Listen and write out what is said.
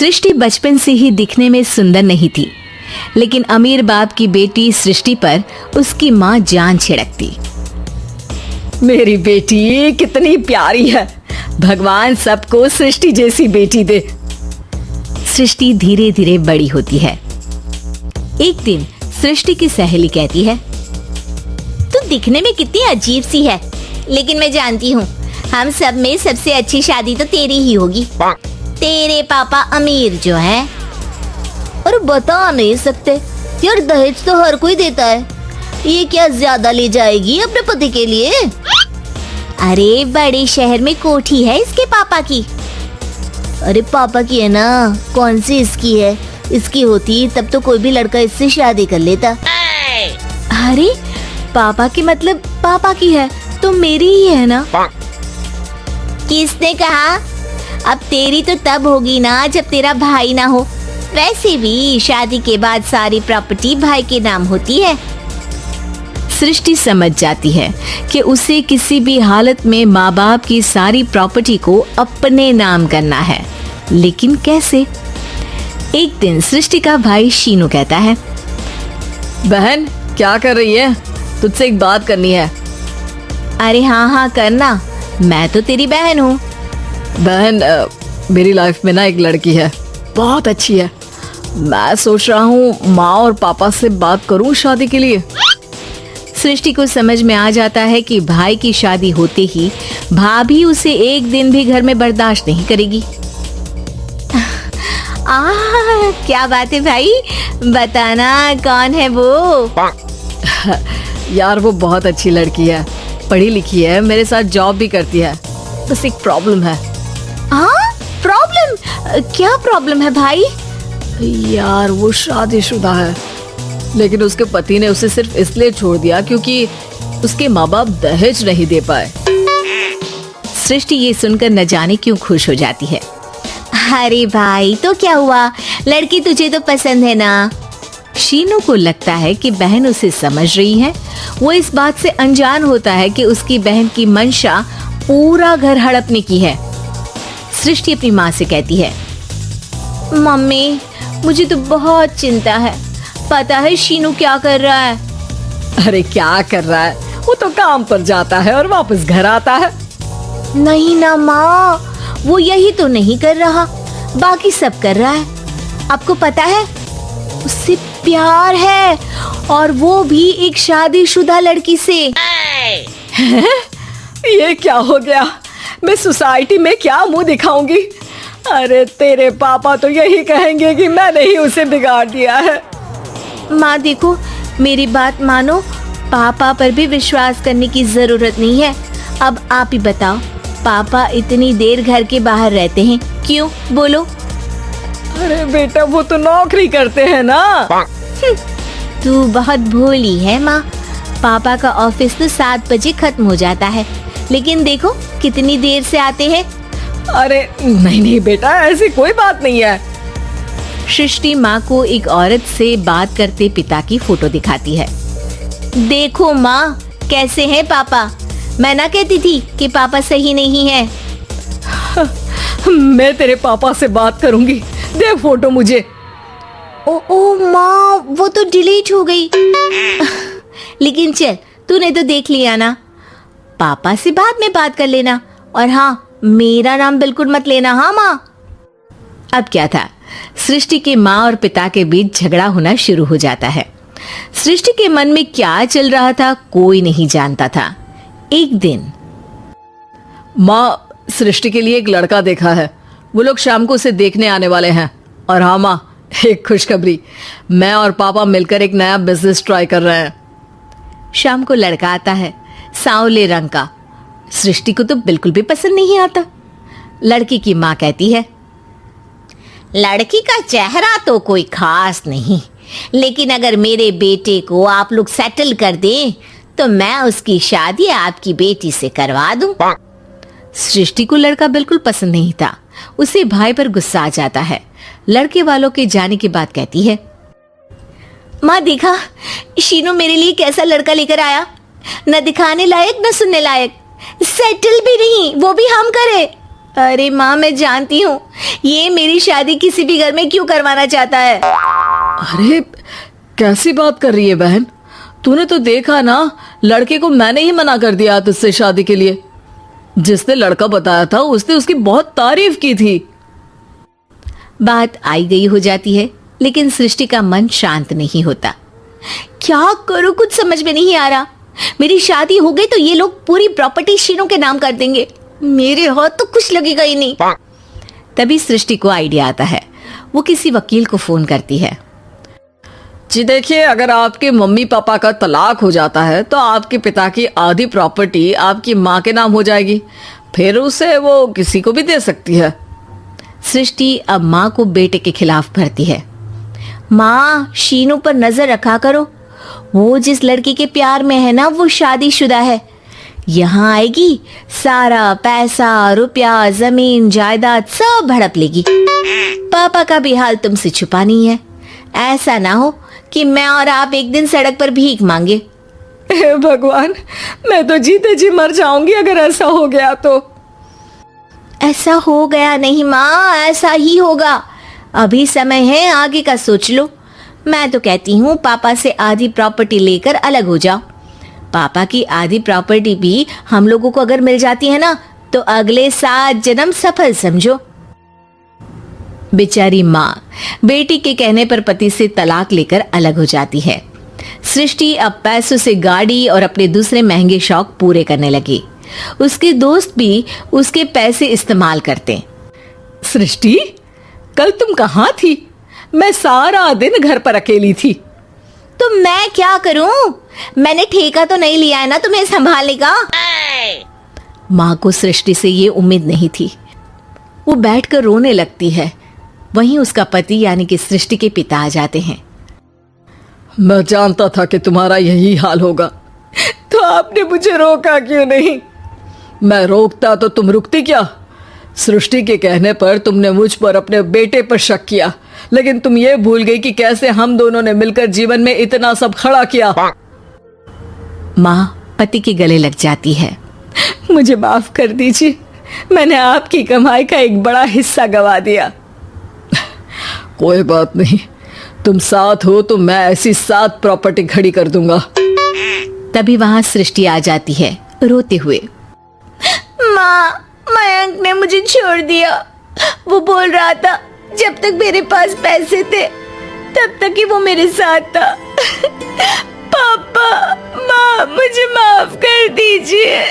सृष्टि बचपन से ही दिखने में सुंदर नहीं थी, लेकिन अमीर बाप की बेटी सृष्टि पर उसकी माँ जान छिड़कती। मेरी बेटी कितनी प्यारी है, भगवान सबको सृष्टि जैसी बेटी दे। सृष्टि धीरे धीरे बड़ी होती है। एक दिन सृष्टि की सहेली कहती है, तू दिखने में कितनी अजीब सी है, लेकिन मैं जानती हूँ हम सब में सबसे अच्छी शादी तो तेरी ही होगी। तेरे पापा अमीर जो है। और बता नहीं सकते यार, दहेज तो हर कोई देता है, ये क्या ज्यादा ले जाएगी अपने पति के लिए? अरे बड़े शहर में कोठी है इसके पापा की। अरे पापा की है ना, कौन सी इसकी है? इसकी होती तब तो कोई भी लड़का इससे शादी कर लेता। अरे पापा की मतलब पापा की है तो मेरी ही है ना? किसने कहा? अब तेरी तो तब होगी ना जब तेरा भाई ना हो। वैसे भी शादी के बाद सारी प्रॉपर्टी भाई के नाम होती है। सृष्टि समझ जाती है कि उसे किसी भी हालत में माँ बाप की सारी प्रॉपर्टी को अपने नाम करना है, लेकिन कैसे? एक दिन सृष्टि का भाई शीनू कहता है, बहन क्या कर रही है? तुझसे एक बात करनी है। अरे हाँ करना, मैं तो तेरी बहन हूँ। बहन मेरी लाइफ में ना एक लड़की है, बहुत अच्छी है। मैं सोच रहा हूँ माँ और पापा से बात करूँ शादी के लिए। सृष्टि को समझ में आ जाता है कि भाई की शादी होते ही भाभी उसे एक दिन भी घर में बर्दाश्त नहीं करेगी। क्या बात है भाई, बताना कौन है वो? यार वो बहुत अच्छी लड़की है, पढ़ी लिखी है, मेरे साथ जॉब भी करती है। बस एक प्रॉब्लम है। हाँ प्रॉब्लम? क्या प्रॉब्लम है भाई? यार वो शादीशुदा है, लेकिन उसके पति ने उसे सिर्फ इसलिए छोड़ दिया क्योंकि उसके माँ बाप दहेज नहीं दे पाए। सृष्टि ये सुनकर न जाने क्यों खुश हो जाती है। अरे भाई तो क्या हुआ, लड़की तुझे तो पसंद है ना? शीनू को लगता है कि बहन उसे समझ रही है। वो इस बात से अनजान होता है कि उसकी बहन की मंशा पूरा घर हड़पने की है। सृष्टि अपनी माँ से कहती है, मम्मी मुझे तो बहुत चिंता है। पता है शीनू क्या कर रहा है? अरे क्या कर रहा है? वो तो काम पर जाता है और वापस घर आता है। नहीं ना माँ, वो यही तो नहीं कर रहा, बाकी सब कर रहा है। आपको पता है उससे प्यार है, और वो भी एक शादीशुदा लड़की से। ये क्या हो गया? मैं सोसाइटी में क्या मुंह दिखाऊंगी? अरे तेरे पापा तो यही कहेंगे कि मैंने ही उसे बिगाड़ दिया है। माँ देखो, मेरी बात मानो, पापा पर भी विश्वास करने की जरूरत नहीं है। अब आप ही बताओ, पापा इतनी देर घर के बाहर रहते हैं क्यों? बोलो। अरे बेटा वो तो नौकरी करते हैं ना। तू बहुत भोली है माँ। पापा का ऑफिस तो 7 बजे खत्म हो जाता है, लेकिन देखो कितनी देर से आते हैं। अरे नहीं बेटा, ऐसी कोई बात नहीं है। सृष्टि माँ को एक औरत से बात करते पिता की फोटो दिखाती है। देखो माँ कैसे हैं पापा। मैं ना कहती थी कि पापा सही नहीं है। मैं तेरे पापा से बात करूंगी, दे फोटो मुझे। ओ माँ, वो तो डिलीट हो गई। लेकिन चल, तूने तो देख लिया ना। पापा से बाद में बात कर लेना, और हाँ मेरा नाम बिल्कुल मत लेना। हाँ माँ। अब क्या था, सृष्टि के माँ और पिता के बीच झगड़ा होना शुरू हो जाता है। सृष्टि के मन में क्या चल रहा था कोई नहीं जानता था। एक दिन, माँ सृष्टि के लिए एक लड़का देखा है, वो लोग शाम को उसे देखने आने वाले हैं। और हाँ माँ, एक खुशखबरी, मैं और पापा मिलकर एक नया बिजनेस ट्राई कर रहे हैं। शाम को लड़का आता है, सांवले रंग का। सृष्टि को तो बिल्कुल भी पसंद नहीं आता। लड़की की माँ कहती है, लड़की का चेहरा तो कोई खास नहीं, लेकिन अगर मेरे बेटे को आप लोग सेटल कर दें तो मैं उसकी शादी आपकी बेटी से करवा दूं। सृष्टि को लड़का बिल्कुल पसंद नहीं था। उसे भाई पर गुस्सा आ जाता है। लड़के वालों के जाने के बाद कहती है, माँ देखा शीनू मेरे लिए कैसा लड़का लेकर आया, न दिखाने लायक न सुनने लायक, सेटल भी नहीं, वो भी हम करे। अरे माँ, मैं जानती हूँ ये मेरी शादी किसी भी घर में क्यों करवाना चाहता है। अरे कैसी बात कर रही है बहन, तूने तो देखा ना, लड़के को मैंने ही मना कर दिया तुझसे शादी के लिए। जिसने लड़का बताया था उसने उसकी बहुत तारीफ की थी। बात आई गई हो जाती है, लेकिन सृष्टि का मन शांत नहीं होता। क्या करूँ, कुछ समझ में नहीं आ रहा। मेरी शादी हो गई तो ये लोग पूरी प्रॉपर्टी शीनू के नाम कर देंगे, मेरे हाथ तो कुछ लगेगा ही नहीं। तभी सृष्टि को आइडिया आता है। वो किसी वकील को फोन करती है। जी देखिए, अगर आपके मम्मी पापा का तलाक हो जाता है तो आपके पिता की आधी प्रॉपर्टी आपकी माँ के नाम हो जाएगी, फिर उसे वो किसी को भी दे सकती है। सृष्टि अब माँ को बेटे के खिलाफ भरती है। माँ, शीनू पर नजर रखा करो, वो जिस लड़की के प्यार में है ना वो शादीशुदा है। यहाँ आएगी, सारा पैसा, रुपया, जमीन, जायदाद सब हड़प लेगी। पापा का भी हाल तुमसे छुपा नहीं है। ऐसा ना हो कि मैं और आप एक दिन सड़क पर भीख मांगे। हे भगवान, मैं तो जीते जी मर जाऊंगी अगर ऐसा हो गया तो। ऐसा हो गया नहीं माँ, ऐसा ही होगा। अभी समय है, आगे का सोच लो। मैं तो कहती हूँ पापा से आधी प्रॉपर्टी लेकर अलग हो जाओ। पापा की आधी प्रॉपर्टी भी हम लोगों को अगर मिल जाती है ना तो अगले 7 जन्म सफल समझो। बेचारी माँ बेटी के कहने पर पति से तलाक लेकर अलग हो जाती है। सृष्टि अब पैसों से गाड़ी और अपने दूसरे महंगे शौक पूरे करने लगी। उसके दोस्त भी उसके पैसे इस्तेमाल करते। सृष्टि, कल तुम कहाँ थी? मैं सारा दिन घर पर अकेली थी। तो मैं क्या करूं? मैंने ठेका तो नहीं लिया है ना तुम्हें संभालने का। माँ को सृष्टि से ये उम्मीद नहीं थी। वो बैठकर रोने लगती है। वहीं उसका पति यानी कि सृष्टि के पिता आ जाते हैं। मैं जानता था कि तुम्हारा यही हाल होगा, तो आपने मुझे रोका क्यों नहीं? मैं रोकता तो तुम रुकती क्या? सृष्टि के कहने पर तुमने मुझ पर, अपने बेटे पर शक किया, लेकिन तुम ये भूल गई कि कैसे हम दोनों ने मिलकर जीवन में इतना सब खड़ा किया। माँ पति के गले लग जाती है। मुझे माफ कर दीजिए, मैंने आपकी कमाई का एक बड़ा हिस्सा गवा दिया। कोई बात नहीं, तुम साथ हो तो मैं ऐसी 7 प्रॉपर्टी खड़ी कर दूंगा। तभी वहां सृष्टि आ जाती है रोते हुए। माँ, मयंक ने मुझे छोड़ दिया। वो बोल रहा था जब तक मेरे पास पैसे थे तब तक ही वो मेरे साथ था। पापा, माँ, मुझे माफ कर दीजिए।